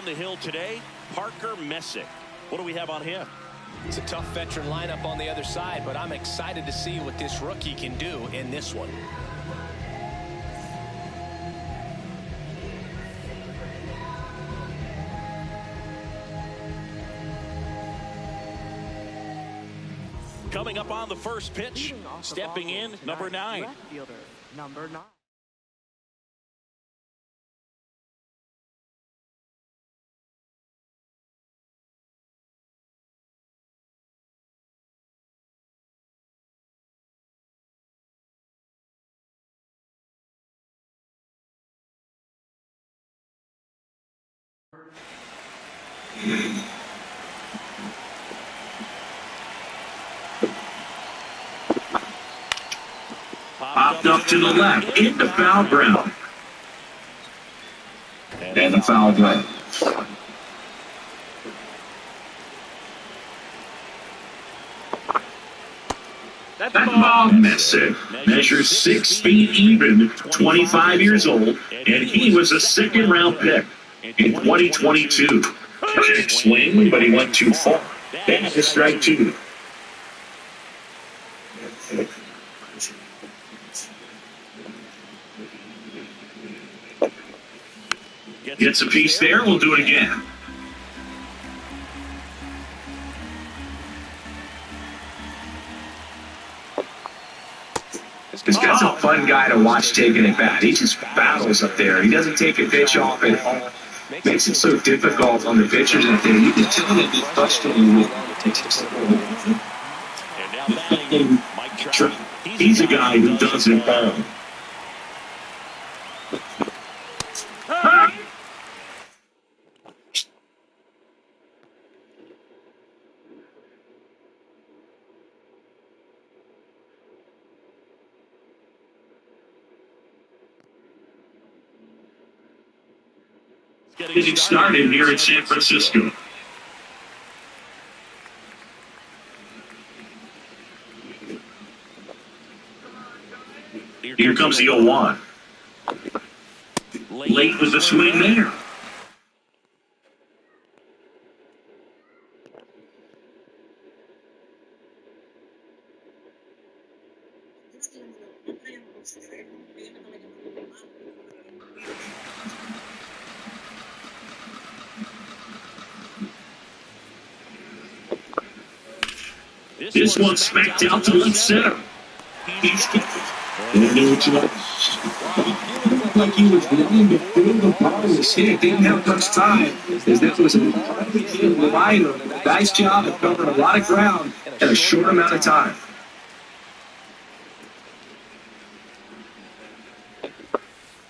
on the hill today, Parker Messick. What do we have on him? It's a tough veteran lineup on the other side, but I'm excited to see what this rookie can do in this one. Coming up on the first pitch, stepping in, number 9. Left fielder, number 9. Popped up to the left, in the foul ground. And the foul ground. That ball Messick measures 6 feet even, 25 years old, and he was a second-round pick in 2022. Check swing, but he went too far. That is strike 2. Gets a piece there, we'll do it again. This guy's a fun guy to watch taking it back. He just battles up there. He doesn't take a pitch off at all. Makes it so difficult on the pitchers up there. You can tell that he's frustrated with it. He's a guy who does it well. Getting started here in San Francisco. Here comes the 0-1. Late with the swing there. This one smacked out to left center. He's like he was running to fill the ball with his hit. Didn't have much time, as that was a nice job of covering a lot of ground in a short amount of time.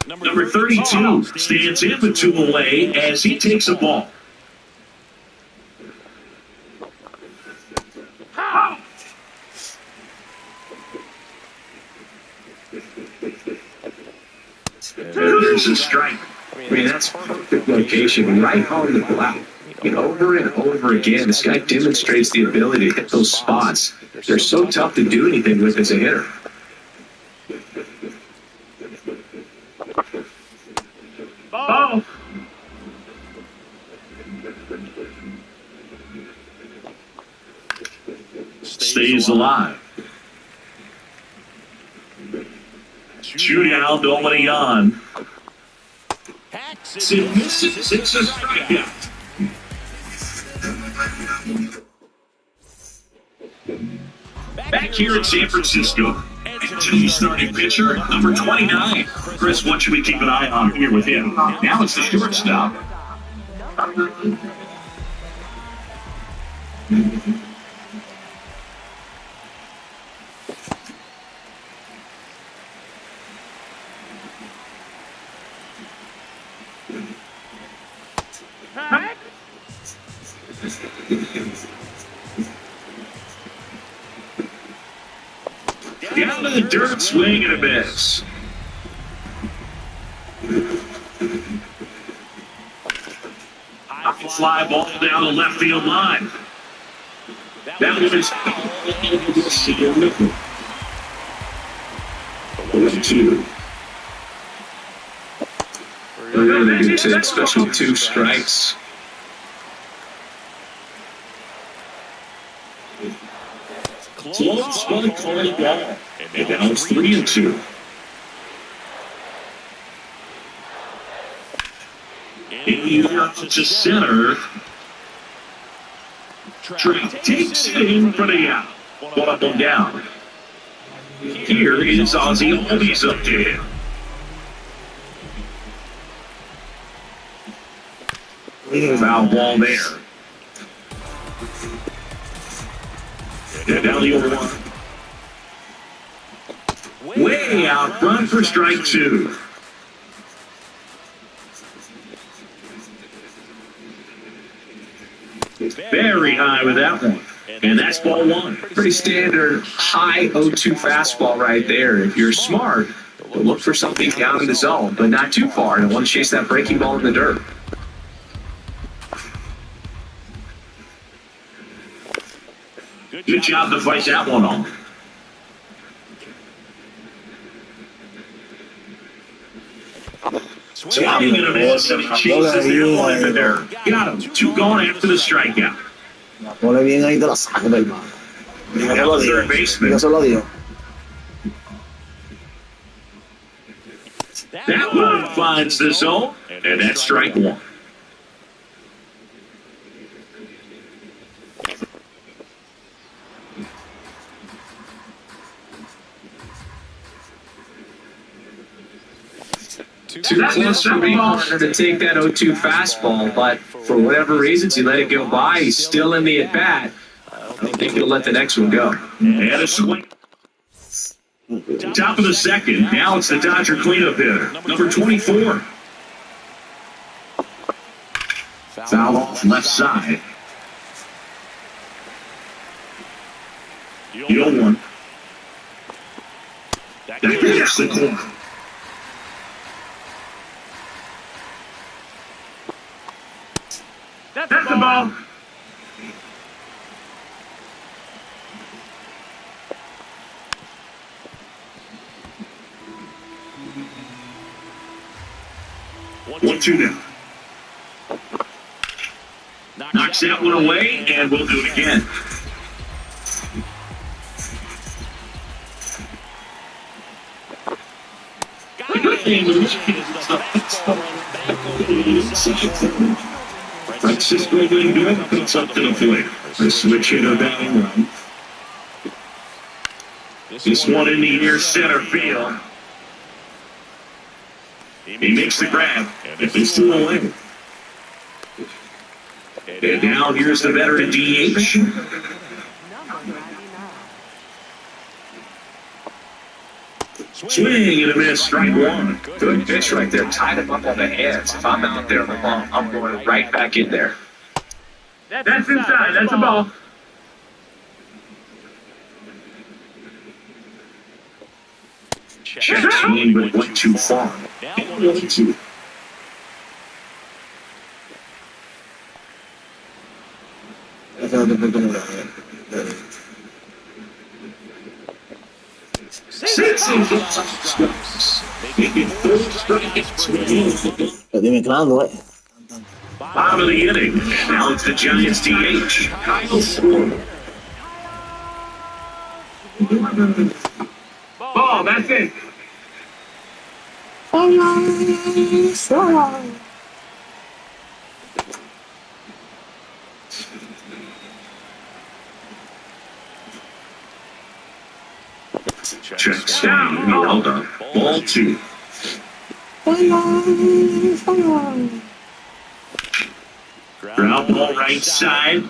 Number 32 stands in with 2 away as he takes a ball. There's a strike. I mean, that's perfect location, right on the block. Over and over again, this guy demonstrates the ability to hit those spots. They're so tough to do anything with as a hitter. Ball. Stays alive. 2 down, nobody on. It's a strikeout. Back here in San Francisco, the starting pitcher, number 29. Chris, what should we keep an eye on here with him? Now it's the shortstop. Down to the dirt, swing and a miss. High fly ball down the left field line. That was 1-2. Really good take, especially 2 strikes. Slow spun calling ball. And now it's 3-2. He works to center. Trout takes it in for the out. 1 up and down. Here is Ozzy Albies up to him. Foul ball there. And down the 0-1. Way out front for strike 2. Very high with that one. And that's ball 1. Pretty standard high 0-2 fastball right there. If you're smart, look for something down in the zone, but not too far. Don't want to chase that breaking ball in the dirt. Good job to fight that one off. Swinging and a miss, and he chases that one in the dirt. Got him. 2 gone after the strikeout. Pone bien ahí, te la saco, hermano. Now third baseman. Yo se lo digo. That one finds the zone, and that's strike 1. That was pretty harder to take that 0-2 fastball, but for whatever reasons, he let it go by. He's still in the at-bat. I don't think he'll let the next one go. And a swing. Top of the second. Now it's the Dodger cleanup hitter, number 24. Foul off left side. The 0-1. That hits the corner. That's the ball. One, two now. Knocks that one away, and we'll do it again. Francisco Lindor puts up to the plate. The switch hitter batting run. This one in the near center field. He makes the grab. It's still away. And now here's the veteran DH. Swing and a miss, strike 1. Good pitch right there. Tied him up on the hands. If I'm out there on the ball, I'm going right back in there. That's inside. That's a ball. Check swing, but went too far. And 1-2. Dime claro, Bottom of the inning. Now it's the Giants DH. Kyle Schwarber. Ball, that's it. Checks down. Held up. Ball 2. Ground ball right side.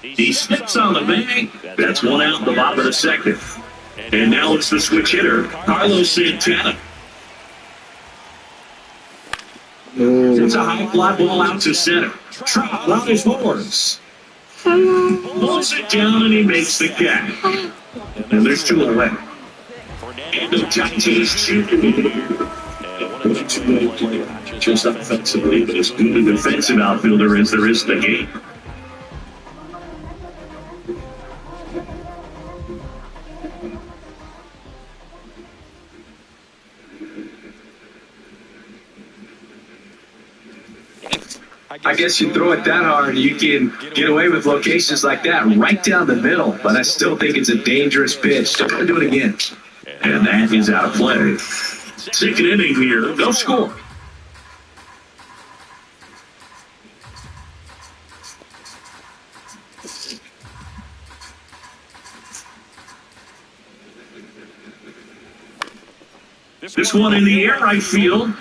He steps on the bag. That's one out in the bottom of the second. And now it's the switch hitter, Carlos Santana. It's a high fly ball out to center. Trout on his horns. Pulls it down and he makes the catch. And there's 2 away. And the Giants two-way player. Just offensively, but as good a defensive outfielder as there is in the game. I guess you throw it that hard, you can get away with locations like that right down the middle. But I still think it's a dangerous pitch. Don't do it again. And that is out of play. Second inning here, no score. This one in the air, right field.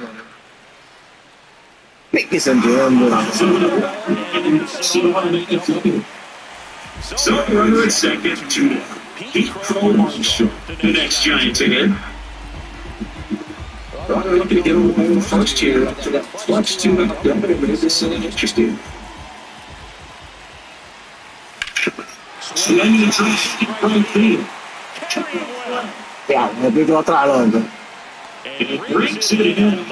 Pick sentido, hombre. So runner at second, 2 Pete Crow the next giant to hit. Runner looking to get over the first here after that clutch 2-0 double. But is this interesting? Swinging and trying to keep right field. Ya, me pico atrás, loco. And it brings it in.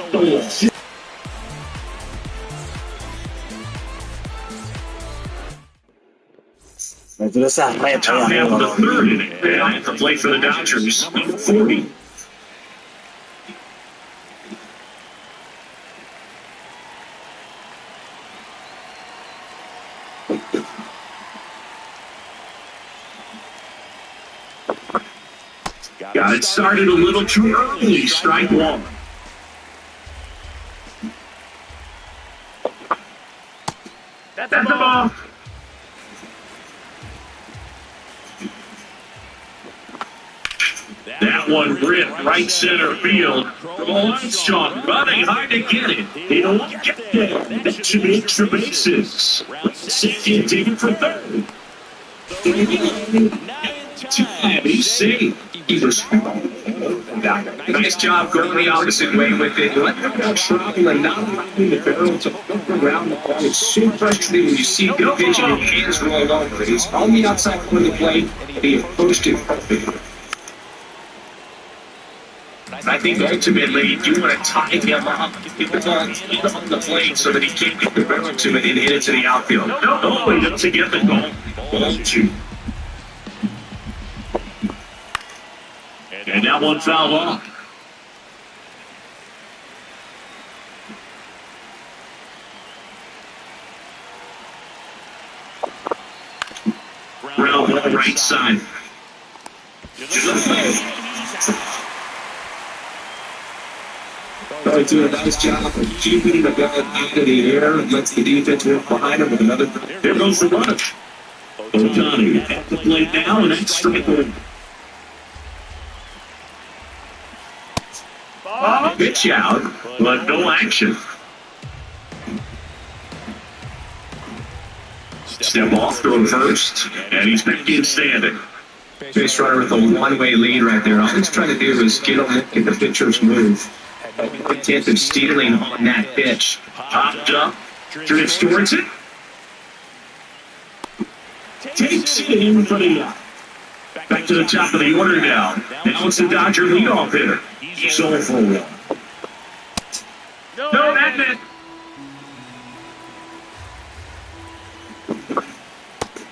Me tiro esa reta Top ahí half of the arriba. third inning. And I have to play for the Dodgers, number 40. Got it started a little too early. Strike one. That's the ball. That one ripped right center field. The line's shot running hard to get it. They don't get there. That should be extra bases. Second, taken for third. Time, he's safe. He was nice job going the opposite way with it. Let the ball travel and not allowing the barrel to flip around the ball. It's so frustrating when you see good pitch and your hands roll over. He's on the outside corner of the plate, and he approached it perfectly. I think ultimately you want to tie him up, get the ball in on the plate so that he can't get the barrel to it and hit it to the outfield. No way to get the goal. Ball 2. And that one fouled off. Ground ball right side. They're doing a nice job of keeping the ball out of the air and lets the defense work behind him with another. There goes the runner. Otani at the plate now, and that's strike one. Pitch out, but no action. Step off, throw first, and he's back in standing. Base runner with a one-way lead right there. All he's trying to do is get a look at the pitcher's move. Intent of stealing on that pitch. Popped up, drifts towards it. Takes it in for the out. Back to the top of the order now. Now it's the Dodger leadoff hitter. He's 0 for 1. No, that's it.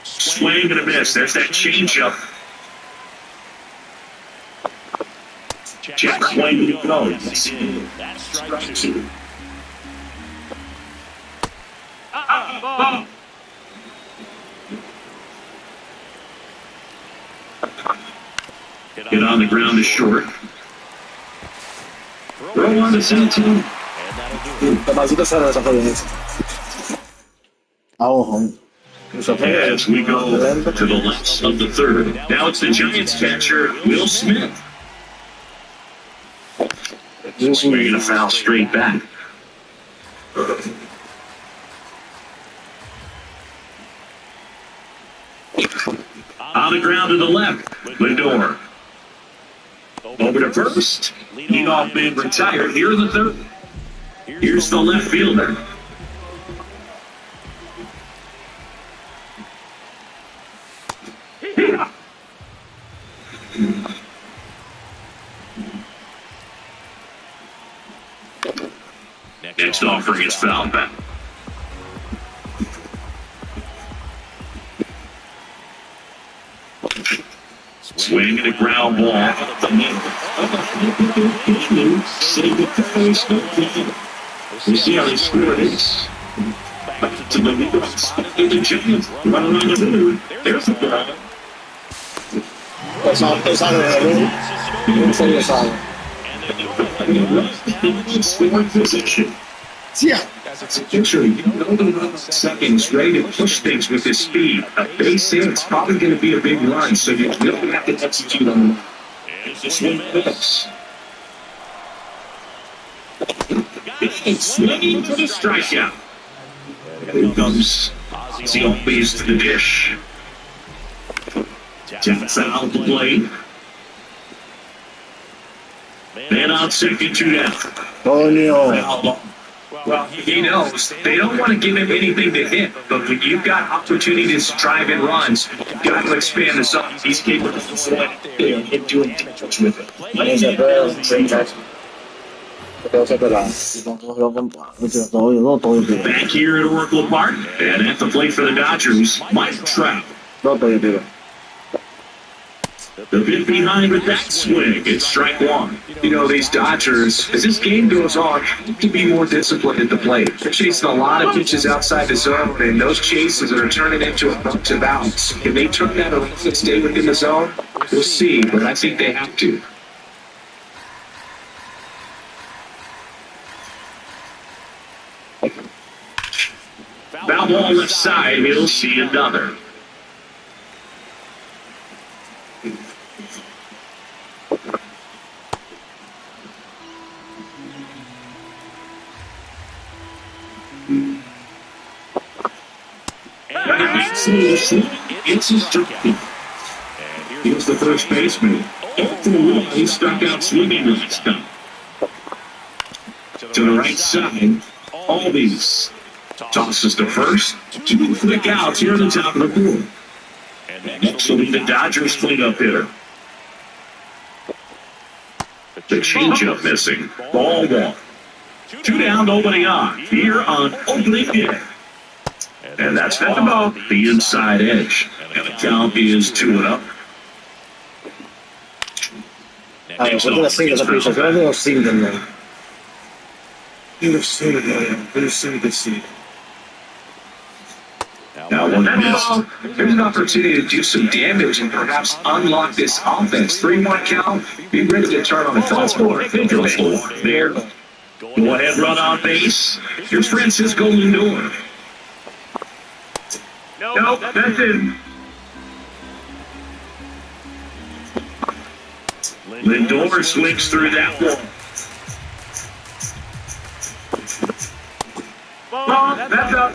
Swing and a miss. There's that changeup. Check swing to go. That's strike 2. Ball. Get on the ground to short. Throw on to 17. Capacito se desaparece. A ojo. As we go to the left of the third. Now it's the Giants catcher, Will Smith. Swinging a foul straight back. On the ground to the left, Lindor. Over to first. Leadoff man retired. Here in the third. Here's the left fielder. Next offering is foul back. Swing and a ground ball. We see how he scored it. To the Eagles. The Giants running on the moon. There's the ball. Lo sabe, non so lo sabe. Scoring position. Sia! Picture, seconds, ready to push things with his speed. A base hit, it's probably going to be a big run, so you really have to execute on swing this. Swinging for the strikeout. Here comes Fonky to the dish. Taps out of the plate. Man on second, 2 down. Tonio! Well, he knows they don't want to give him anything to hit, but when you've got opportunities to drive in runs, you've got to expand the zone. He's capable of doing damage with it. Non sapevo, devo sapere. Back here at Oracle Park, and at the plate for the Dodgers, Mike Trout. The bit behind with that swing, it's strike one. You know, these Dodgers, as this game goes on, have to be more disciplined at the plate. They're chasing a lot of pitches outside the zone, and those chases are turning into a bunch of outs. Can they turn that around and stay within the zone? We'll see, but I think they have to. Foul ball left side, he'll see another. It's his turn. Here's the first baseman. He struck out swinging last time. To the right side, Albies tosses to first. 2 quick outs here at the top of the board. Next will be the Dodgers cleanup hitter. The changeup missing. Ball 1. 2 down opening on. Here on opening day. And that's at the ball, the inside edge. And the count is 2-0. Poteva seguire, capisci? Se devo seguirlo. Io lo seguo che sì. Now one missed. There's an opportunity to do some damage and perhaps unlock this offense. 3-1 count. Be ready to turn on the fastball. There. Go ahead, run on base. Here's Francisco Lindor. Nope, that's it. Lindor swings through that one. Ball, that's up.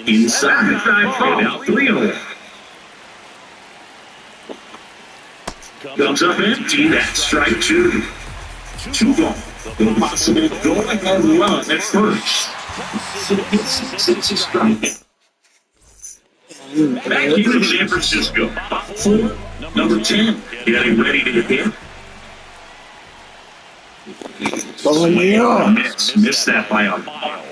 Inside, and out 3-0. Comes up empty, that's strike 2. 2 ball. The possible go-ahead run at first. It's a strike. Back here in San Francisco. 4, number 10, getting ready to hit. Missed that by a mile.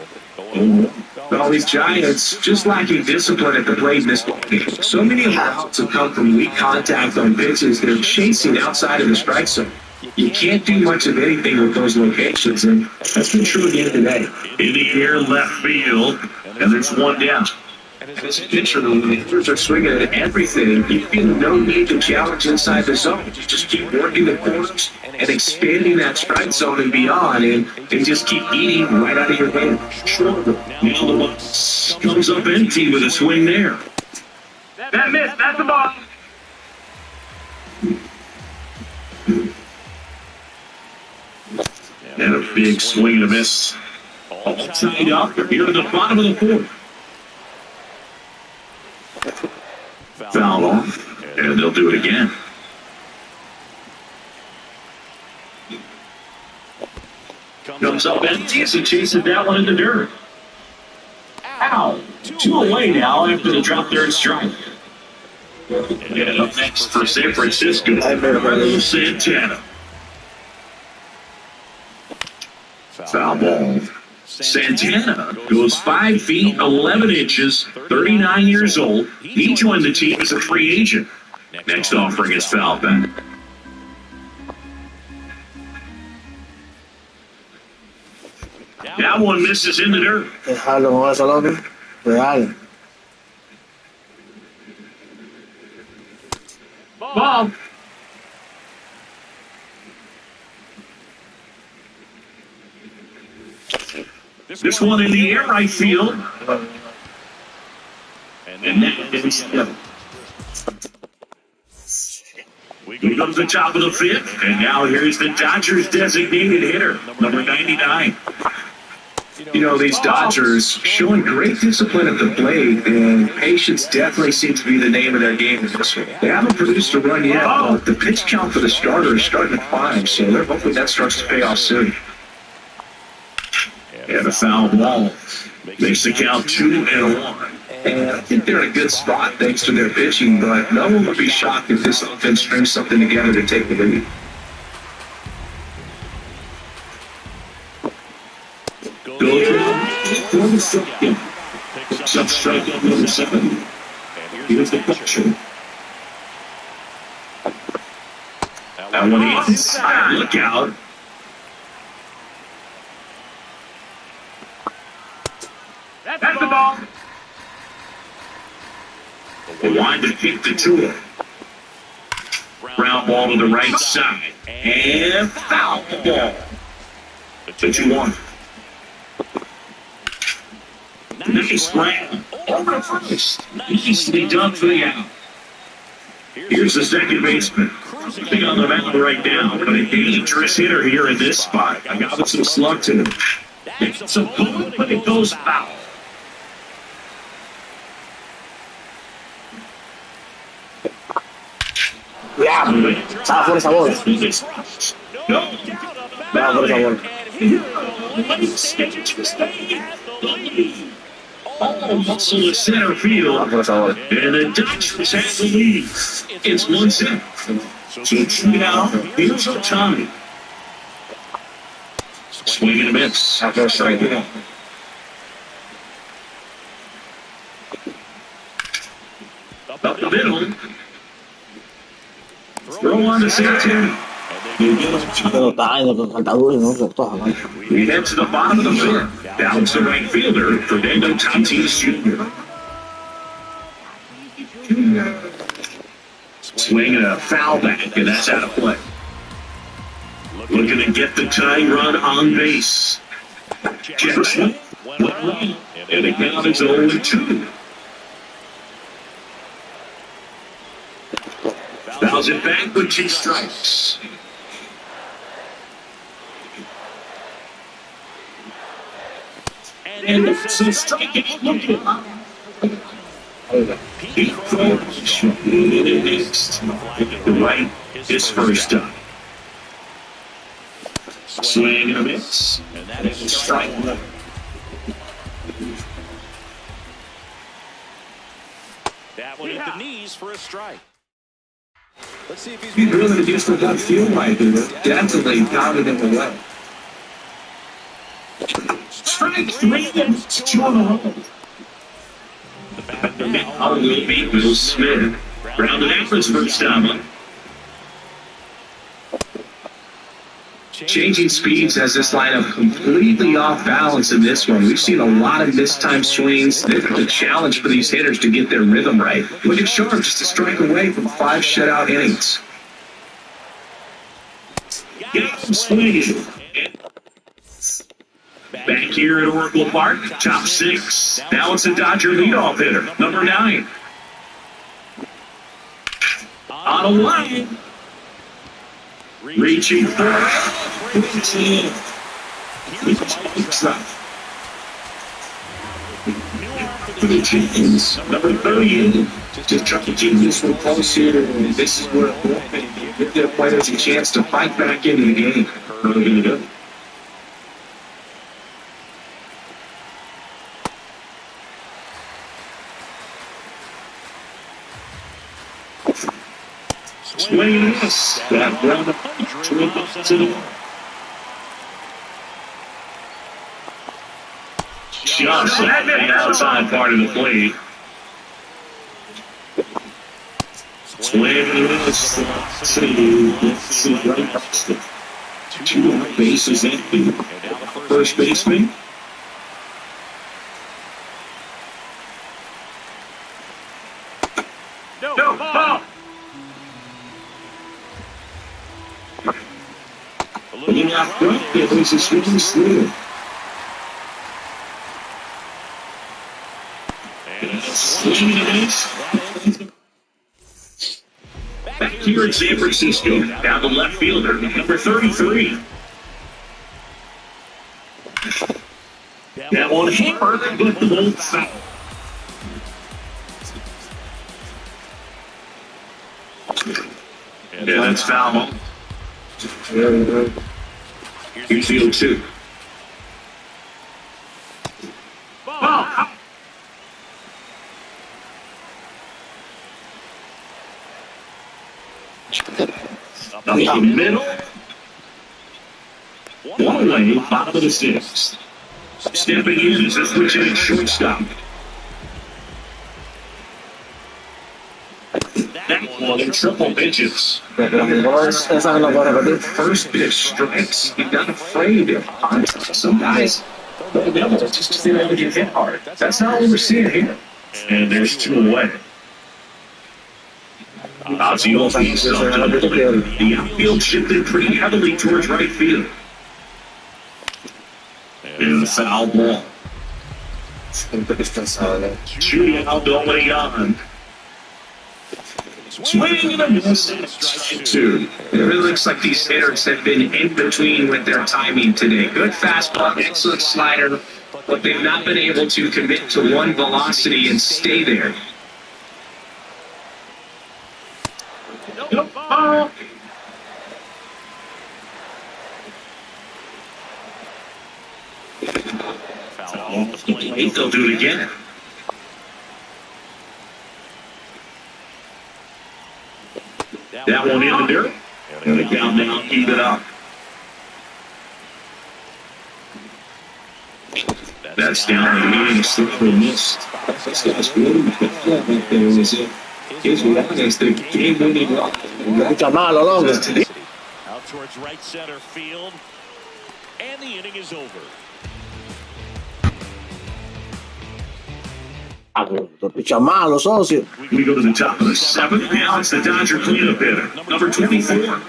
All these Giants just lacking discipline at the plate in this game. So many of the outs have come from weak contact on pitches they're chasing outside of the strike zone. You can't do much of anything with those locations, and that's been true again today. In the air, left field, and there's 1 down. As a pitcher, the hitters are swinging at everything. You feel no need to challenge inside the zone. You just keep working the corners and expanding that strike zone and beyond, and just keep eating right out of your hand. Now the box comes up empty with a swing there. That missed. That's the ball. And a big swing and a miss. All tied up here at the bottom of the 4th. Foul off, and they'll do it again. Comes up empty as he chases that one in the dirt. Ow! 2 away now after the drop third strike. And up next for San Francisco, Carlos Santana. Foul ball. Santana goes 5 feet 11 inches, 39 years old. He joined the team as a free agent. Next offering is foul back. That one misses in the dirt. Dejarlo con eso, loco. Real. Ball. This one in the air right field. And that is we go to the top of the fifth, and now here's the Dodgers designated hitter, number 99. You know, these Dodgers showing great discipline at the plate, and patience definitely seems to be the name of their game in this one. They haven't produced a run yet, but the pitch count for the starter is starting to climb, so they're hoping that starts to pay off soon. And a foul ball makes the count 2-1. And I think they're in a good spot thanks to their pitching, but no one would be shocked if this offense strings something together to take the lead. For the second. Some strikeout number 7. Here's the pitcher. That one inside. Look out. That's the ball. The line to kick the tour. Ground ball to the right side. And foul ball. The 2-1. Nice grab. Over the first. Easily done for the out. Here's the second baseman. Big on the mound right now, but a dangerous hitter here in this spot. I got some slug to him. It's a pull, but it goes foul. Ya, estaba por esa bola. No. Estaba por esa bola. Muscle to center field, Por esa bola. and the Dodgers have the lead. It's 1-0. So now, here's Tommy. Swing and a miss. After a strike. Up the middle. Throw on to Santana. Pero está en los cantadores, ¿no? We head to the bottom of the fifth. Down to right fielder, Fernando Tatis Jr. Swing and a foul back, and that's out of play. Looking to get the tying run on base. Jefferson, and the count is 0-2. Fouls it back with 2 strikes. And it's a strikeout. Look at Pete Croce next. The right is first up. Swing and a miss. Strike one. That one at the knees for a strike. Let's see if he's He really just doesn't feel right, dude. Definitely pounded him away. Strike 3 and 2 on the roll. Now will be Will Smith. Grounded out for his first time. Changing speeds has this lineup completely off balance in this one. We've seen a lot of mistimed swings. It's a challenge for these hitters to get their rhythm right. Look at Sharp just a strike away from 5 shutout innings. Get him swinging. Back here at Oracle Park, top 6. Now it's a Dodger leadoff hitter, number 9. On a line. Reaching for it. For the Chiefs, number 38. Just trying to keep this one close here. This is where give their players a chance to fight back into the game. Really good. Swing and a miss. That round up to the just at the outside part of the plate. Swing and a miss. Two bases empty. First baseman Pulling out front, it was a swinging through. Swinging it is. Back here in San Francisco, down the left fielder, number 33. That one hammered, but the ball foul. Yeah, that's foul. Here's the 0-2. Ball. Up the middle. One away, bottom of the sixth. Stepping in is a switch-in shortstop. That one in triple digits. First pitch strikes. He's not afraid of contact. Some guys, they'll just they're able to get hit hard. That's not what we're seeing here. And there's 2 away. The outfield shifted pretty heavily towards right field. And the foul ball. Shooting out going on. Swing and a miss. 2. It really looks like these hitters have been in between with their timing today. Good fastball, excellent slider, but they've not been able to commit to one velocity and stay there. They'll do it again. That one in the dirt. And the count now, keep it up. That's down the meeting, slippery missed. This guy's really good. Here's what happens, the game-winning run. Out towards right center field. And the inning is over. We go to the top of the 7th. Now it's the Dodger cleanup hitter, number 24.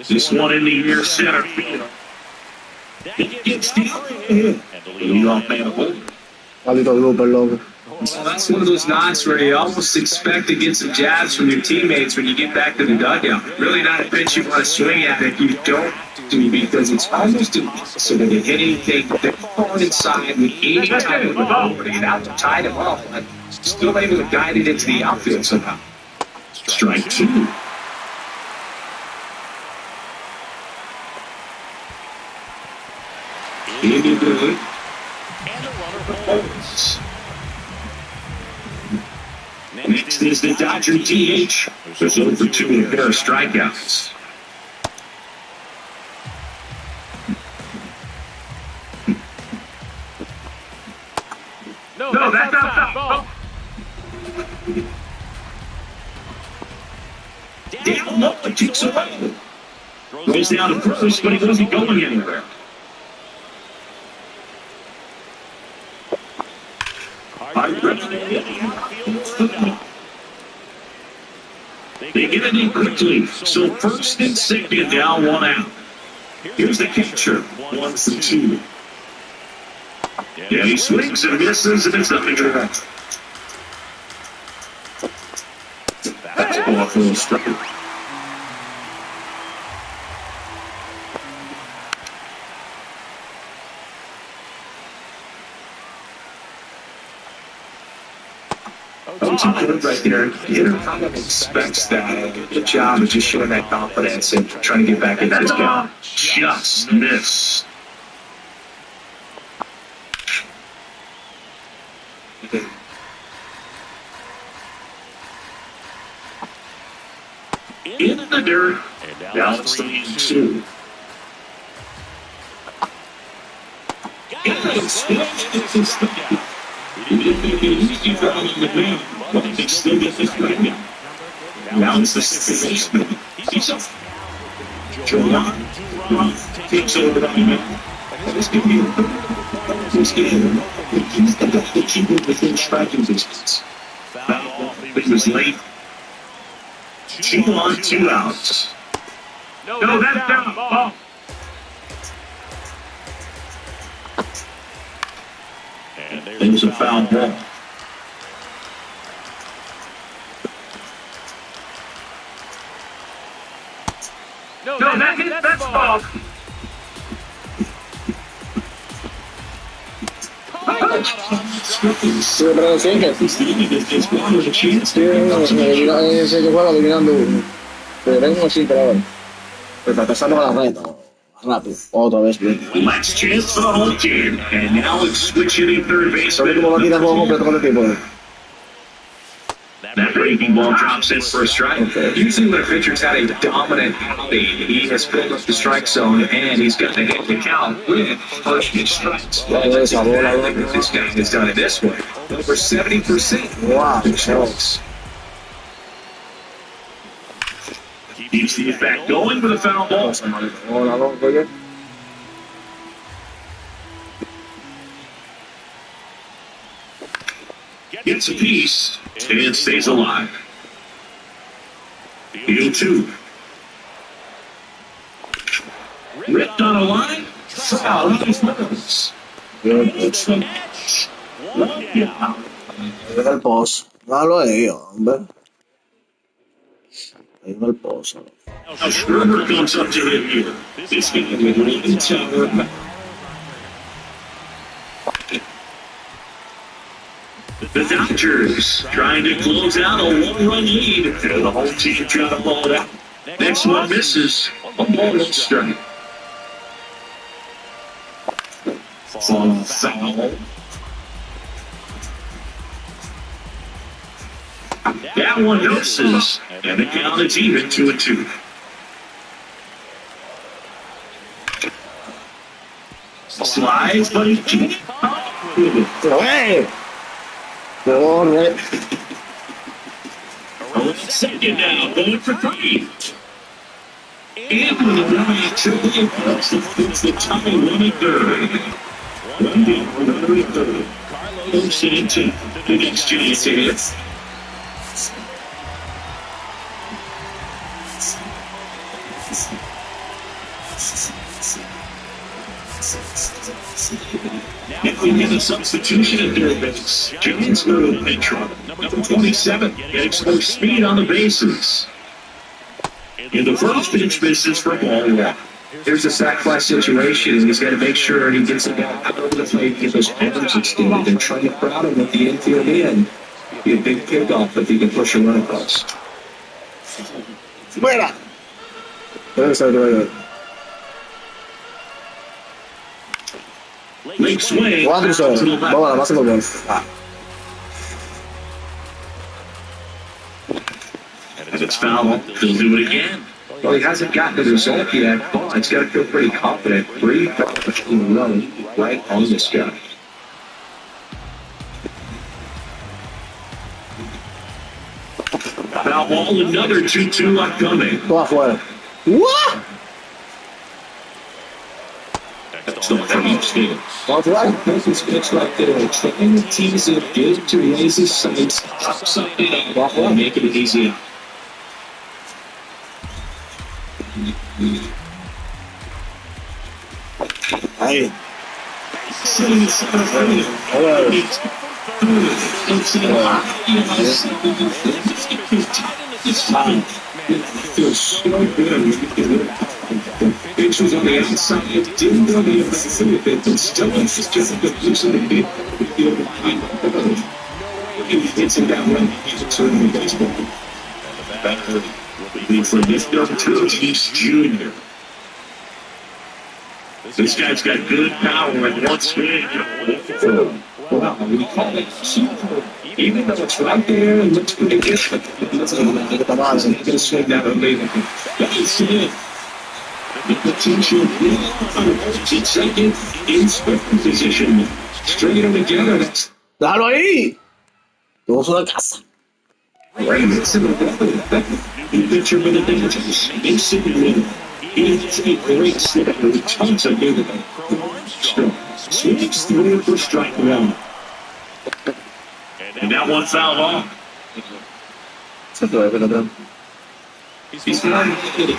This one in the air, center field. It gets the leadoff man over. Well, that's one of those knots where you almost expect to get some jabs from your teammates when you get back to the dugout. Really not a pitch you want to swing at if you don't do, because it's almost so when you hit anything, they're falling inside with any type of mobility. You have to tie them up, but still able to guide it into the outfield somehow. Strike 2. Into the Next is the Dodger DH. There's over 2 in a pair of strikeouts. No, that's not ball. Down up, the kicks away. Goes down to first, but he wasn't going anywhere. They get it in quickly, so first and second down, 1 out. Here's the catcher, 1 for 2. Yeah, he swings and misses, and it's nothing to that. That's a ball for a strike. Good right there. The hitter kind of expects that. Good job of just showing that confidence and trying to get back into this game. Just missed. In the dirt. Down 3-2. Now it's the second baseman. He's up. Joe takes over on him. This could be this game. He's the guy that keep it within striking distance. He was late. 2 on, 2 outs. No, that's down. Ball. And There's a foul ball. No, that's ball. Sí, pero sí que ese que juega eliminando uno. Pero tengo así, pero ahora. Pero está pasando con la reta. Rápido. Otra vez bien. Last chance for the whole team. And now it's switching in third base. ¿Sabes cómo va a tirar juego completo con el tipo? That breaking ball drops in for a strike. Usually when a pitcher's had a dominant outing, he has filled up the strike zone and he's got to hit the count with first pitch strikes. I think that this guy has done it this way. Over 70%. Wow. Strikes. Keeps the effect going with a foul ball. Hola, oye. Gets a piece and stays alive. Field 2. Ripped on a line. Foul. Nice moves. It's the match. Ahí va el post. Dalo ahí, hombre. Ahí va el post. Now Schroeder comes up to him here. This game with Lincoln Tower. The Dodgers trying to close out a 1-run lead. And the whole team trying to pull it out. Next one misses. A ball and strike. Foul. That one misses. And the count is even 2-2. Slides, but he can't. Hey! Corre. Second now, going for 3. And with a run out, triple impressive. It's the tie 1-3. 1 down, 1-3. Carlos Santana, the next chance hits. If we get a substitution at third base, James Murray in trouble. Number 27, getting some speed on the bases. In the first pitch, misses for ball 1. Here's a sac fly situation, and he's got to make sure he gets the ball out of the plate, get those arms extended, and try to crowd him with the infield in. Be a big pickoff if he can push a run across. Fuera. Puede ser que Lake swing. 4-0. Vamos a la base por gol. And it's foul. He'll do it again. Well, he hasn't gotten the result yet, but he's got to feel pretty confident. 3 in a row right on this guy. Foul ball, another 2-2 upcoming. Todo afuera. What? That's the first game. Well, right, Murphy's pitch right there, trying to tease it, get it to raise his sights, upside it up, and make it easy. Ahí. Feels so good. Pitch was on the outside, didn't know the other bit, but still it's just the loosen the bit. He gets him down right, he's a turn baseball. Batter will be for Mr. Ortiz Jr. This guy's got good power and one swing. Wow, we call it super. Even though it's right there and looks pretty different, it's going to swing that unbelievable. That's it. The potential in second in swift position. String them together. That's Déjalo ahí. Todos son de casa. great. It's in the weather. The pitcher with advantage. Big city win. He's a great slipper with tons of movement. Swings through for strike one. And that one foul off. Co to je vedem? He's not getting it.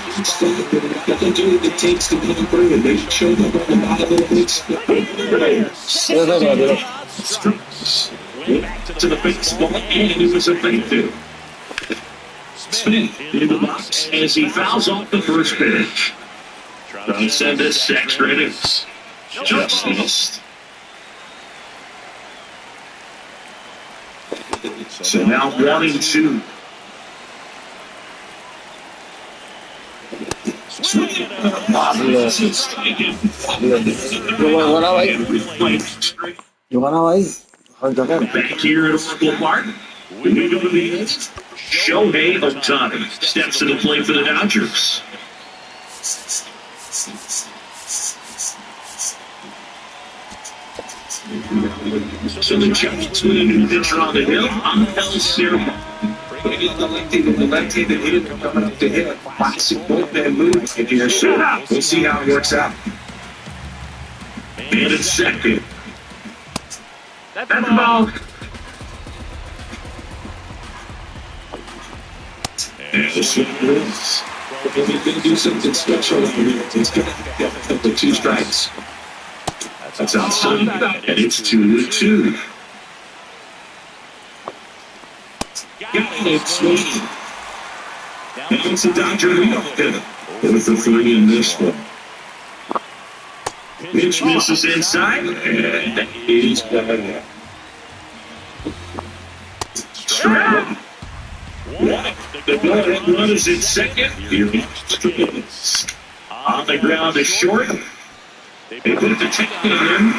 Nothing to do with the takes to come through and they show them on the bottom of the Jo, dobra, bylo. To the baseball, and it was a fake two. Smith in the box as he fouls off the first pitch. Trying to send us extra innings. Just missed. So now 1-2. Jo ganaba ahí. Back here at Oracle Park, we go to the East. Shohei Ohtani steps to the plate for the Dodgers. So the Giants with a new pitcher on the hill, Angel Ceremony. The left-handed hitter coming up to hit. Classic bullpen move here. So we'll see how it works out. And it's second. That's the ball. And the swing wins. If he's going to do something special, it's going to get up to 2 strikes. That's outside, and it's 2-2. Got it, swing. And it's a Dodger leadoff hitter with the 3 in this one. Pitch misses inside, and that is better. Strike. The run is in second. Here is on the ground is short. They put the check in him.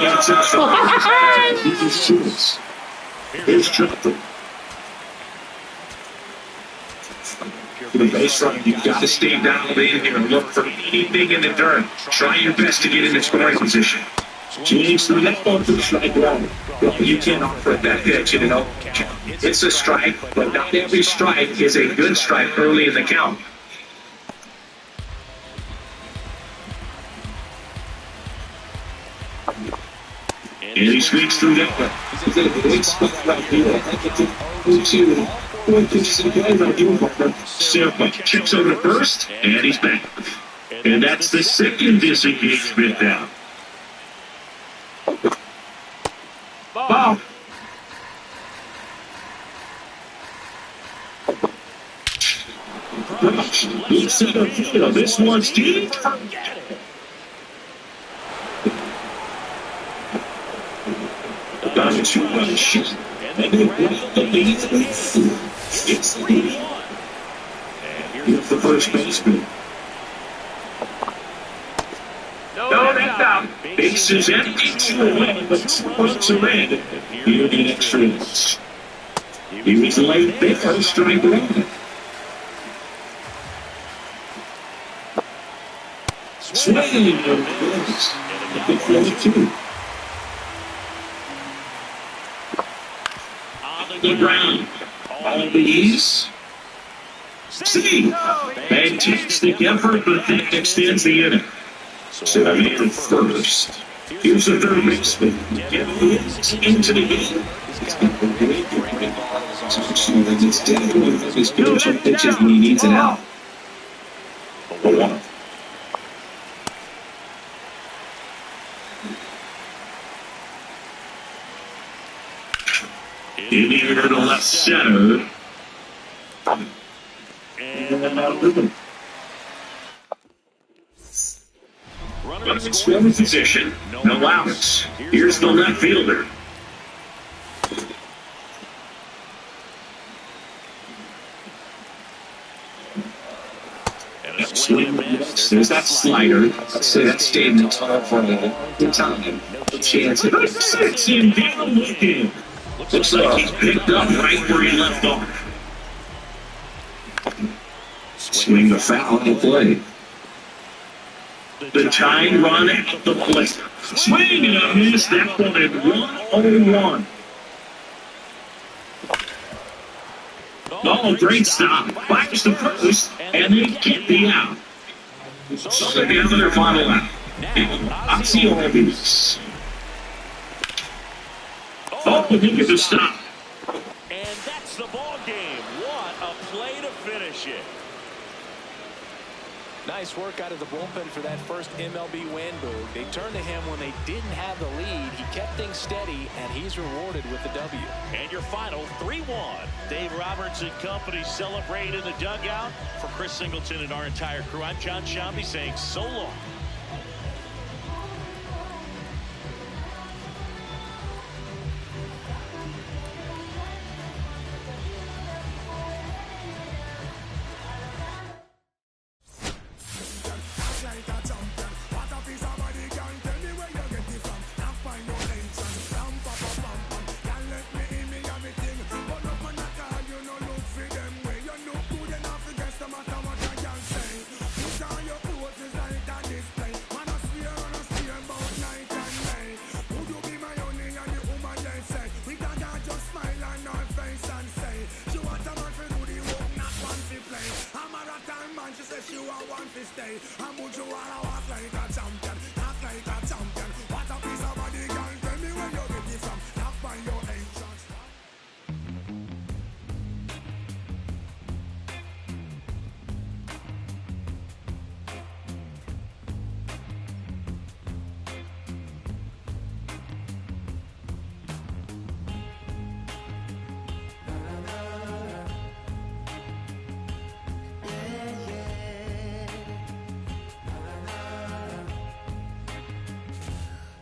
It's outside. Here's Jonathan. For the base run, you've got to stay down in here and look for anything in the dirt. Try your best to get in the scoring position. James through that ball to the strike one. You can't offer that pitch, you know. It's a strike, but not every strike is a good strike early in the count. And he squeaks through that one. He's in a great spot right here. Simple chips over first, and he's back. And that's the second disengagement down. Ball. He's in the field. This one's deep. Down to 2-1 shoot. And they break the lead. It's the lead. Here's the first baseman. No, that's out. Base is empty, 2 away, but 2 points away. Here in extra innings. He was late there, strike one. Swing of this. Big play, too. On the ground. All these. See. Fantastic effort, but that extends the inning. So I made first. Here's the third baseman. Into the game. It's definitely one of his potential pitches when he needs it out. The one. In the air to left center. And out of the Runners in scoring position, no outs. Here's the left fielder. Swing, there's that slider. I'd say that stayed in the tunnel for a good time. A chance. Sets him down with him. Looks like he's picked up right where he left off. Swing the foul to play. The tying run at the plate. Swing and a miss. That one at 1-0-1. Oh, great stop. Fires the first, and they get the out. So they have their final lap. Ozzy Albies. Oh, he gets a stop. And that's the ball game. What a play to finish it. Nice work out of the bullpen for that first MLB win, Boog. They turned to him when they didn't have the lead. He kept things steady, and he's rewarded with the W. And your final 3-1. Dave Roberts and company celebrate in the dugout. For Chris Singleton and our entire crew, I'm John Shambi saying so long.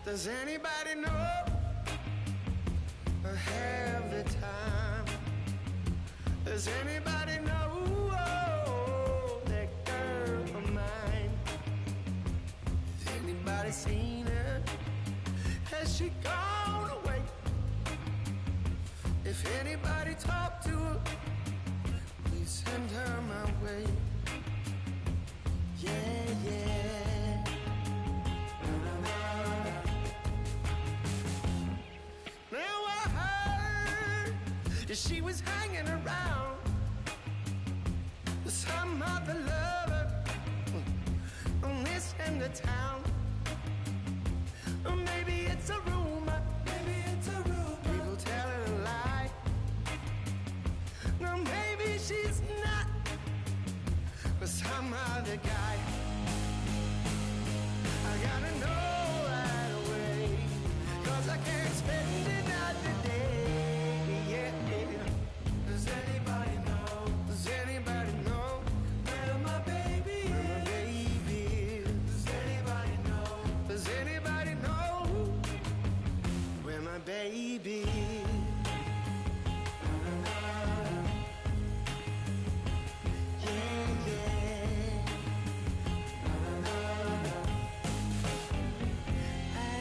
Does anybody know or have the time? Does anybody know that girl of mine? Has anybody seen her? Has she gone away? If anybody talked to her, please send her my way. Yeah, yeah. She was hanging around with some other lover on this end of town. Or maybe it's a rumor. Maybe it's a rumor. People telling a lie. No, maybe she's not with some other guy. I gotta know right away, 'cause I can't spend another day. Does anybody know? Does anybody know where my baby is? Where my baby is? Does anybody know? Does anybody know where my baby is? Yeah, yeah.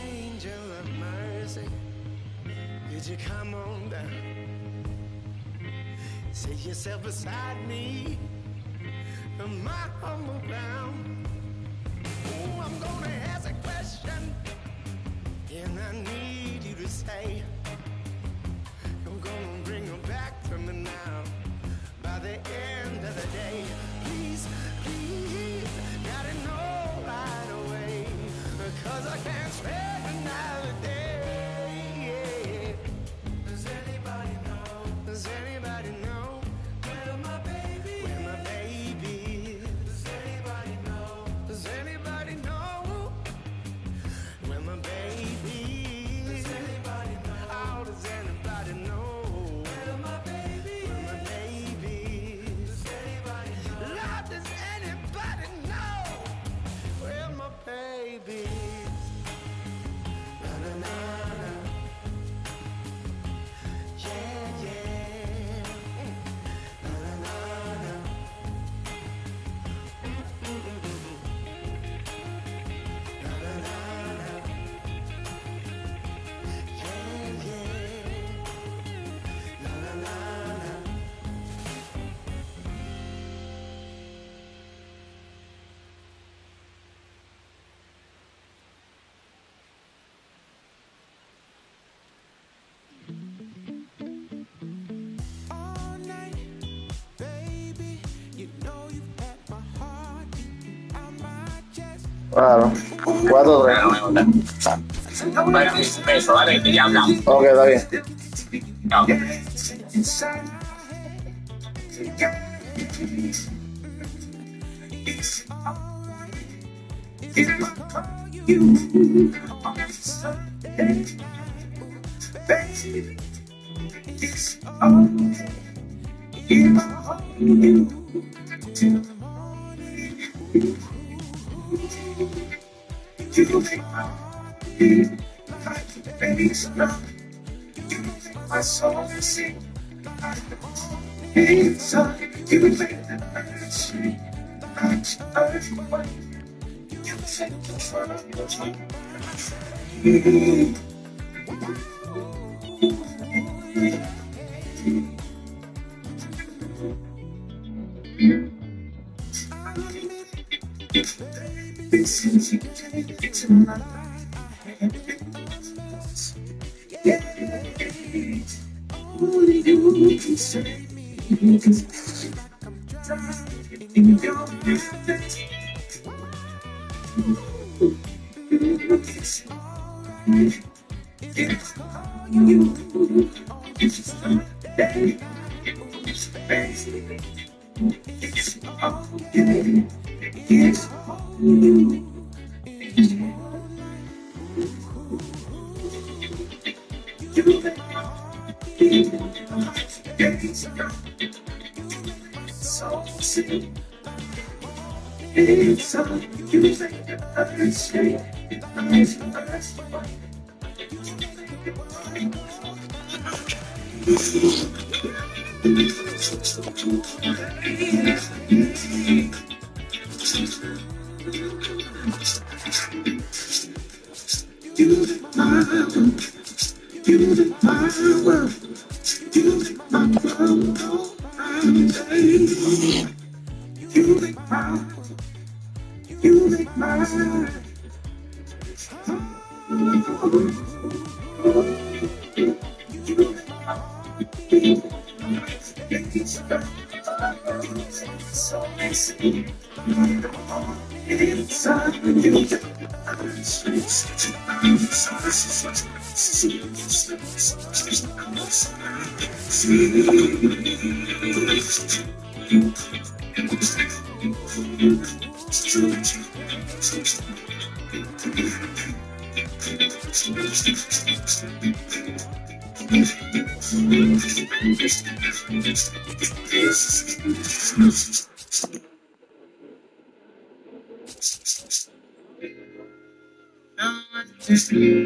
Angel of mercy, could you come on down? Sit yourself beside me on my humble ground. Oh, I'm gonna ask a question, and I need you to say, you're gonna bring her back to me now by the end of the day. Please, please, gotta know right away, 'cause I can't spend another day. Yeah. Does anybody know? Does anybody know? Claro. 4-3. Ok, está bien.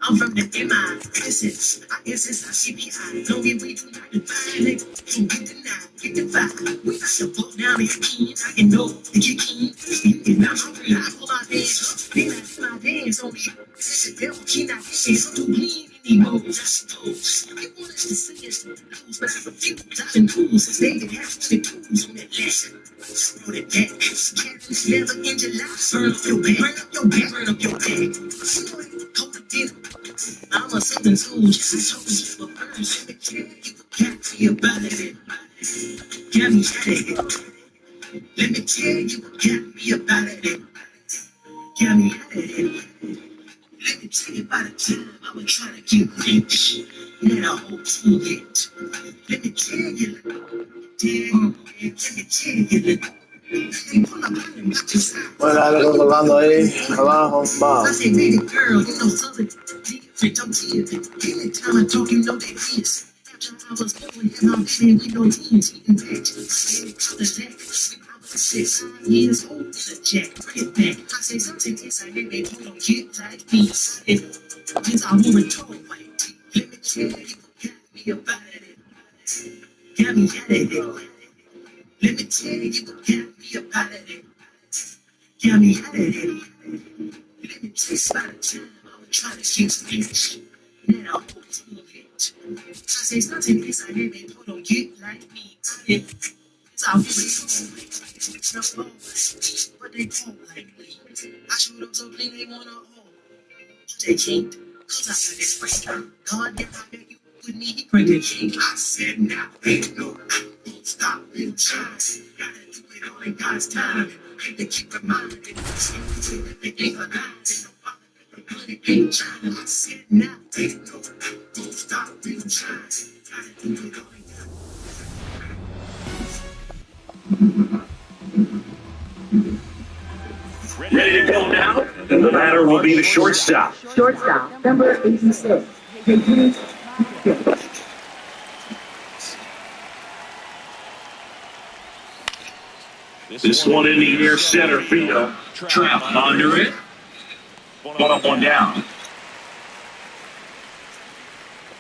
I'm from the MISS. ISS, CPI. No, we do not divide. Can't get denied, get divided. We got to walk down the key. I can know and get key. You get not hungry. I pull my hands up. They not my hands on me. It's the devil. He not hands to bleed anymore. I suppose. You want us to see us lose, but I refuse. I've been cool since they didn't have 22s on that lesson. Throw that back. Careless never in July. Burn up your back. Burn up your back. Burn up your back. Hold the dinner. I'm a southern soul, just a soul for birds. Let me tell you got me about it. Got me at it. Let me tell you got me about it. Got me at it. Let me tell you about the time I was trying to get rich. Let a whole team get. Let me tell you, let me tell you. Bueno, algo colgando ahí, abajo, va. I say, baby girl, you know something. I'm tears. Any time I talk, you know that is. After I was going in on shit, we know teens eating back. Baby, to the jack. I was 6 years old in a jack. Bring it back. I say something inside, baby, you don't get like me. Since I want to talk white. Let me tell you, got me about it. Got me at it. Let me tell you, got me about it. Got me at it. Let me tell you about the time I was trying to get rich. Let a whole team get. I say something inside, baby, you don't get like me. It's all good. But they don't like me. I showed them something they wanna hold. They can't. Cause I got this break. God, if I met you, I said now, ain't no stopping chance. Gotta do it all in God's time. Hate to keep reminding. It ain't a night. Ain't trying. I said now, ain't no stopping chance. Gotta do it all in Ready to go now? And the batter will be the shortstop. Shortstop, number 86. This one in the near center field. Trap under it. 1-1 down.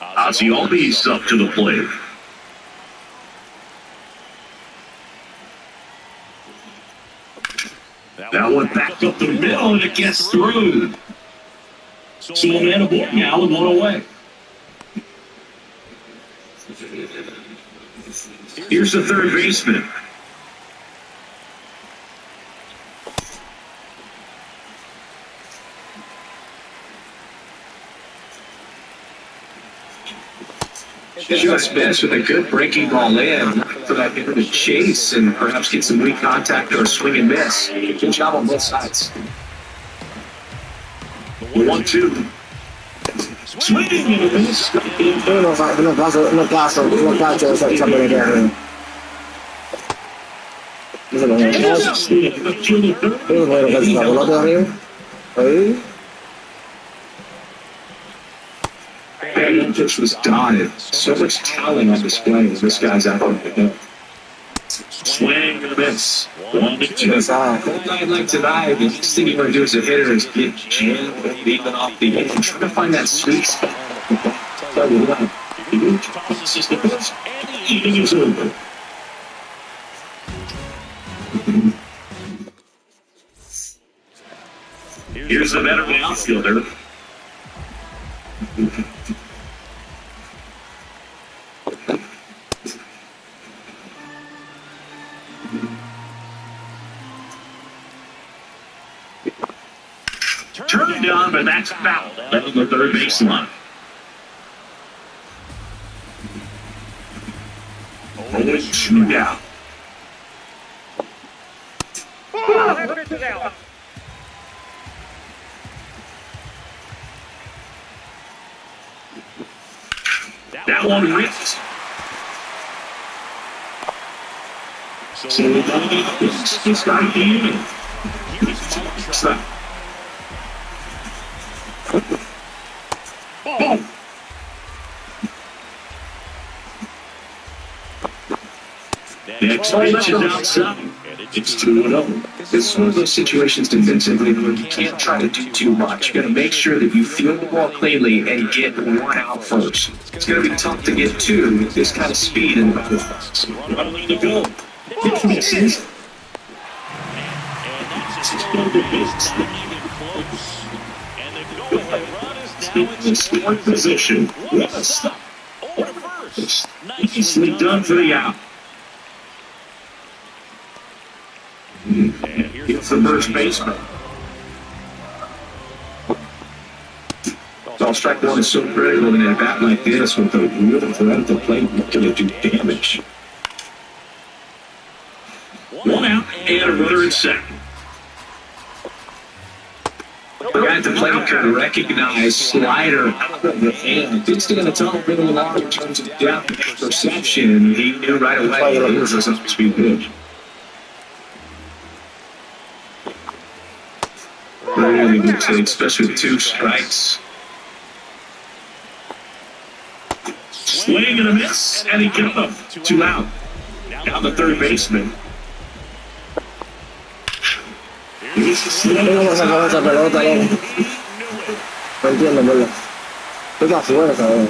Ozzy Albies up to the plate. That one back up the middle and it gets through. So one man aboard now and one away. Here's the third baseman. Just missed with a good breaking ball in for that hitter to chase and perhaps get some weak contact or a swing and miss. Good job on both sides. 1-2. Swinging and a miss. No calcio esa pelea. Eso lo la pelota arriba. Ahí. That pitch was dotted. So much talent on display as this guy's out there. Swing and a miss. 1-2. One night like tonight, the next thing you want to do as a hitter is get jammed and even off the edge. Try to find that sweet spot. Tell you what, This is the pitch. Eating is over. Here's the veteran outfielder. Turned on, but that's foul. That's the third baseline. 0-2 down. That one ripped. So it's got to be even. Boom. Next pitch is outside. It's 2-0. This is one of those situations defensively where you can't try to do too much. You got to make sure that you field the ball cleanly and get one out first. It's going to be tough to get two with this kind of speed in the ball. 1 lane to go. Pitch misses. In scoring position. What a stop. Nicely done for the out. It's the first baseman. So strike one is so critical in a bat like this with a real threat at the plate looking to do damage. 1 out and a runner at second. The guy at the plate could recognize slider out of the hand. It's going to tell him really a lot in terms of depth and perception. He knew right away it was a speed pitch. Really good take, especially with 2 strikes. Swing and a miss, and he got him. 2 out. Now the third baseman. ¿Cómo sacó esa pelota, loco? No entiendo, boludo. Qué casual, cabrón.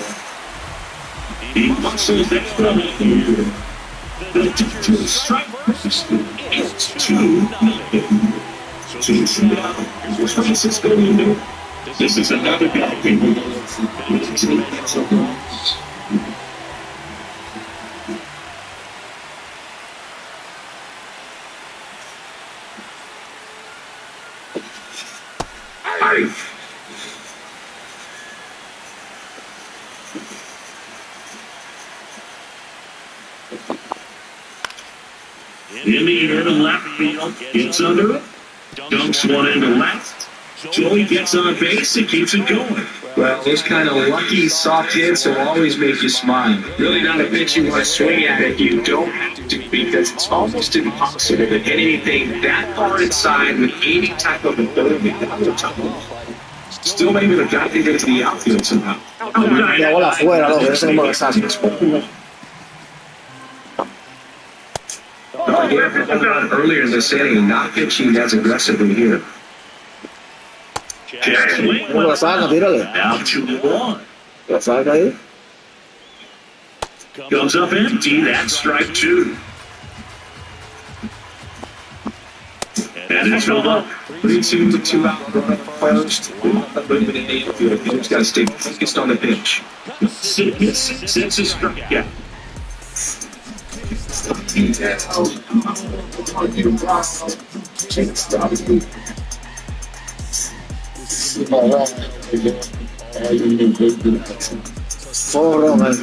He muscles that from here. The 2 strike. It's 2-0. 2 down. Here's Francisco Lindo. This is another guy who In the air to left field. Gets under it. Dunks one into left. Joey gets on base and keeps it going. Well, those kind of lucky soft hits will always make you smile. Really not a pitch you want to swing at if you don't have to, because it's almost impossible to hit anything that far inside with any type of ability. That was a tough one. Still maybe the guy can get to the outfield somehow. La bola afuera, loco, ese número exacto. Earlier in this inning, not pitching as aggressively here. ¿Cómo la saca? Tírale. Now 2-1. La saca ahí. Goes up empty. That's strike two. And it's filled up. 3-2 to 2 out running first. Moving in the infield. He's got to stay focused on the pitch. Six is strikeout. Forro, man.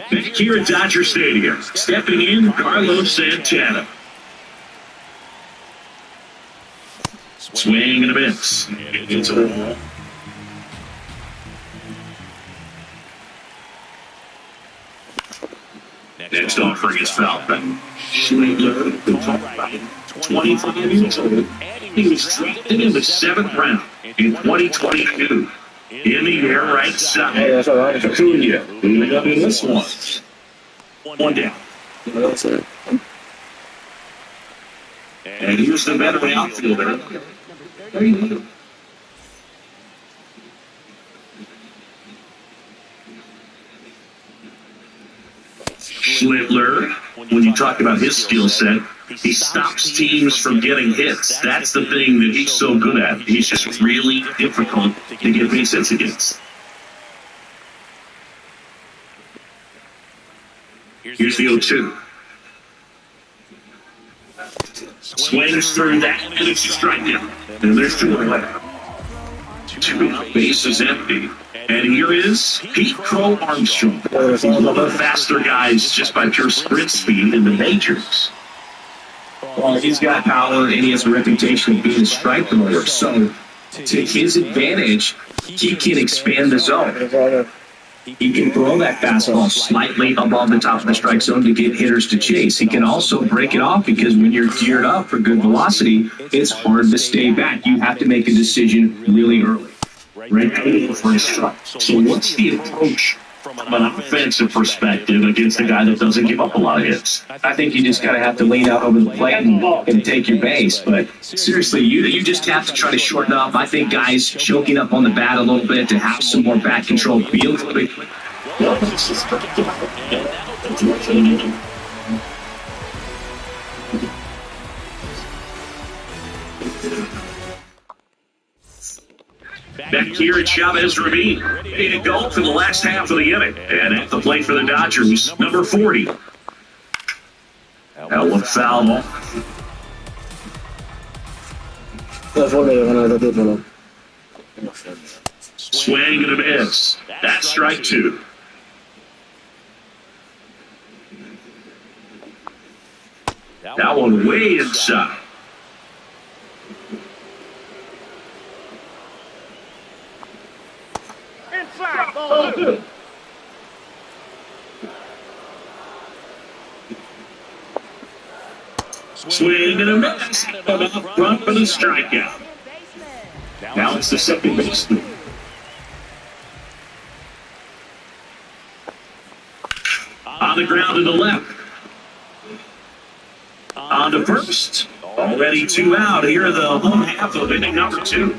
Back here at Dodger Stadium, stepping in, Carlos Santana. Swing and a miss. It's a wall. Next offering is Falcon. Schlegel, the top right, 25 years old. He was drafted in the 7th round in 2022. In the air right side. Acuna moving up in this one. One down. And here's the veteran outfielder. Schlegel, when you talk about his skill set, he stops teams from getting hits. That's the thing that he's so good at. He's just really difficult to get base hits against. Here's the 0-2. Swings through that, and it's a strikeout. And there's 2 left. 2 bases empty. And here is Pete Crow Armstrong, one of the faster guys just by pure sprint speed in the majors. Well, he's got power and he has a reputation of being a strike thrower. So, to his advantage, he can expand the zone. He can throw that fastball slightly above the top of the strike zone to get hitters to chase. He can also break it off because when you're geared up for good velocity, it's hard to stay back. You have to make a decision really early. Right for a strike. So what's the approach from an offensive perspective against a guy that doesn't give up a lot of hits? I think you just gotta have to lean out over the plate and take your base. But seriously, you just have to try to shorten up. I think guys choking up on the bat a little bit to have some more bat control feel quickly. Back here at Chavez Ravine, ready to go for the last half of the inning. And at the plate for the Dodgers, number 40. That one foul off. Swing and a miss. That's strike 2. That one way inside. Swing and a miss. Up front for the strikeout. Now it's the second baseman. On the ground to the left. On to first. Already 2 out. Here are the home half of inning number 2.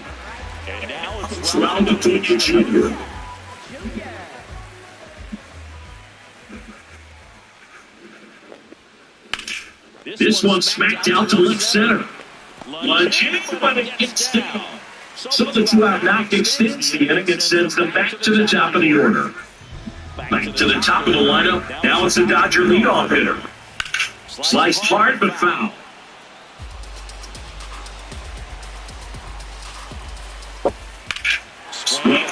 It's Ronald Acuna Jr. This one smacked out to left center. Legit, but it gets down. So the 2-out knock extends the inning and sends them back to the top of the order. Back to the top of the lineup. Now it's the Dodger leadoff hitter. Sliced hard but foul. Swing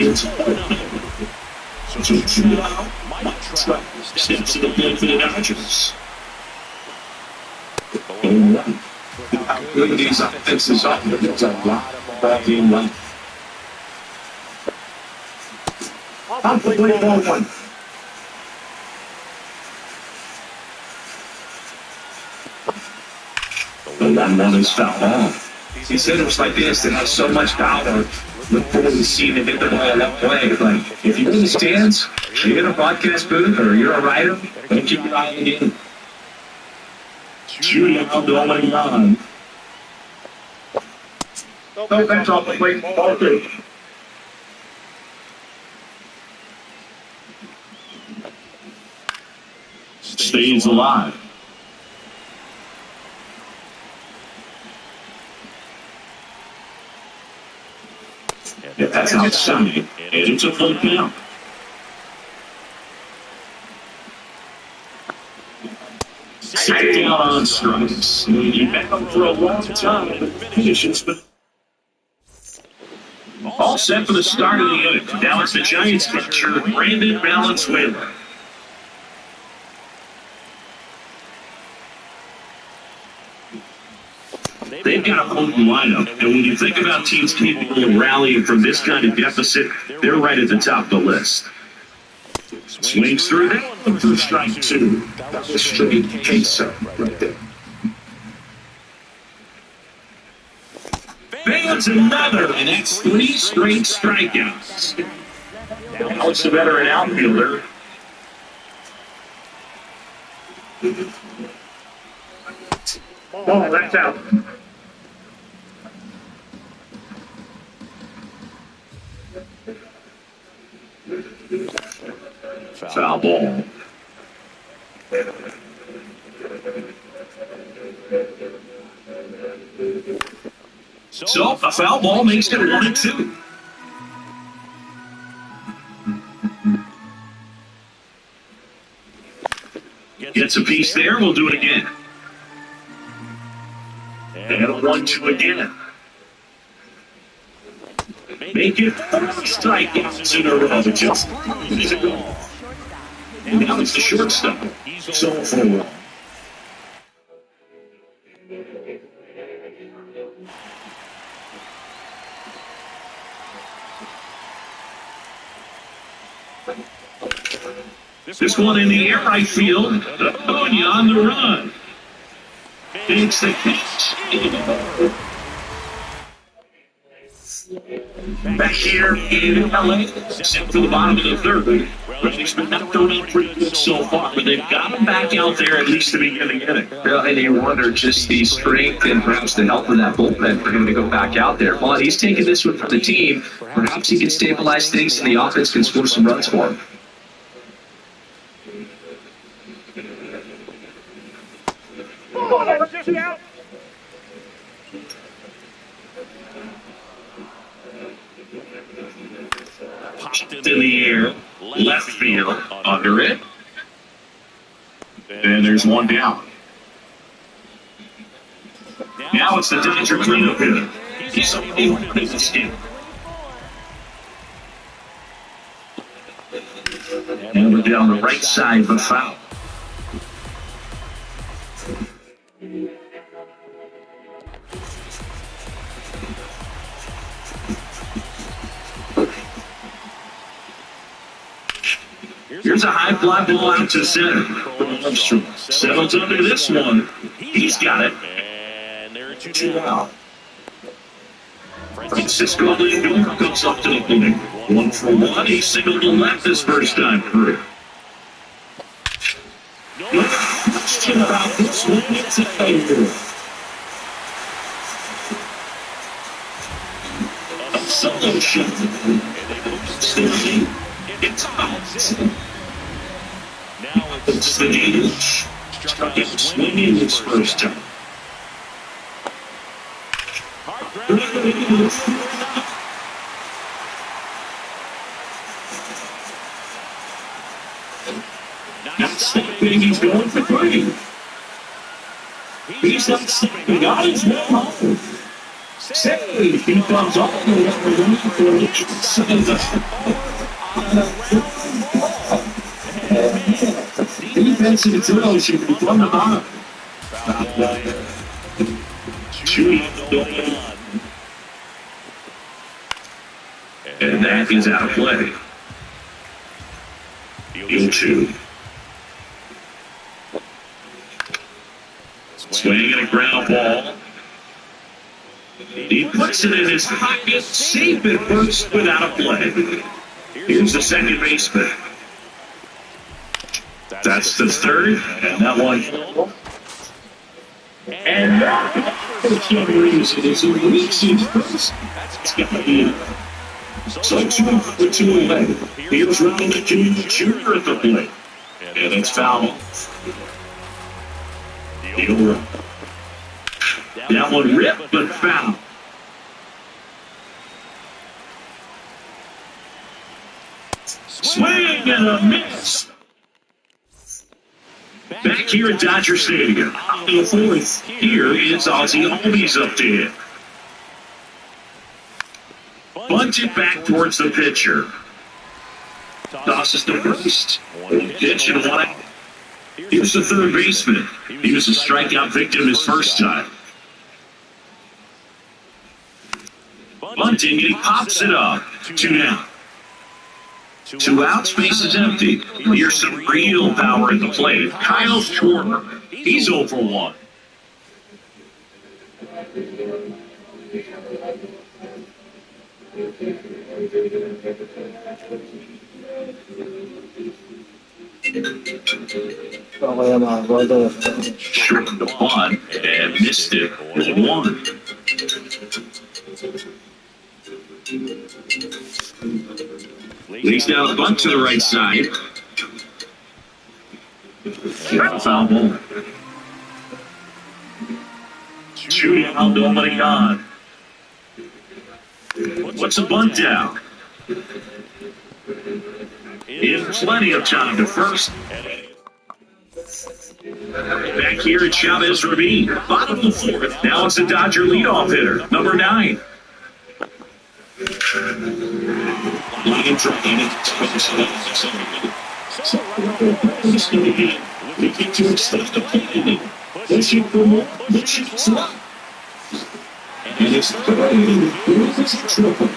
It's steps to the plate for the Dodgers. How good these offenses are. It's a lot of ball game left. I'll play ball one. The 1-1 is fouled off. These hitters like this that have so much power, look forward to seeing them hit the ball that way. But if you're in the stands, you're in a broadcast booth, or you're a writer, don't keep your eye on the game. 2-0 going on. No, that's off the plate. Ball two. Stays alive. Yeah, that's outside, and it's a full count. Sit down on strikes. You've been up for a long time. Conditions, but all set for the start of the inning. Now it's the Giants catcher, Brandon Valenzuela. They've got a potent lineup, and when you think about teams capable of rallying from this kind of deficit, they're right at the top of the list. Swings through that for strike two. That's a straight queso right there. Fans another, and that's 3 straight strikeouts. Now it's the veteran outfielder. Ball, that's out. Foul ball. So a foul ball makes it 1-2. Gets a piece there. We'll do it again. And a 1-2 again. Make it 4 strikeouts in a row. Just now it's the shortstop. So forward. This one in the air right field. Oh, and you're on the run. Takes the catch. Back here in LA, except for the bottom of the third. Reddick's been not going out pretty good so far, but they've got him back out there at least to begin the inning. And you wonder just the strength and perhaps the help of that bullpen for him to go back out there. Well, he's taking this one for the team. Perhaps he can stabilize things and the offense can score some runs for him. Popped in the air, left field, under it. And there's one down. Now it's the Dodger cleanup hitter. He's only one in the game. And we're down the right side of the foul. Here's a high fly ball out to center. Settles under this one. He's got it. And there are 2 out. Francisco Lindor goes up to the plate. 1 for 1. He singled to left his first time through. No question about this one. It's a favorite. A solo shot. Still deep. It's hot. It's the Eagles. Struck out swinging his first time. Not stopping. He's going for three. He's not stopping. On his way home. Save. He comes all the way up the defensive drills should be from the bottom. And that is out of play. Field 2. Swinging a ground ball. He puts it in his pocket, safe at first without a play. Here's the second baseman. That's the third, and that one. And for some reason, it's a reaching first. It's got to be. So 2 away. Here's Ronald Jr. at the plate. And it's foul. That one ripped, but foul. Swing and a miss. Back here at Dodger Stadium, on the fourth, here is Ozzie Albies up to hit. Bunted back towards the pitcher. Tosses to first. Pitch and 1 out. Here's the third baseman. He was a strikeout victim his first time. Bunting, and he pops it up. 2 down. 2 outs, base is empty. Here's some real power at the plate. Kyle Schwarber. He's 0 for 1. Short to 1 and missed it. 1. Lays down a bunt to the right side. Foul ball. 2 down, nobody on. What's a bunt down? In plenty of time to first. Back here at Chavez Ravine, bottom of the fourth. Now it's the Dodger leadoff hitter, number 9. Line trying it. Looking to extend the play. Pushing for more. Pushing up. And it's 30. It's a triple.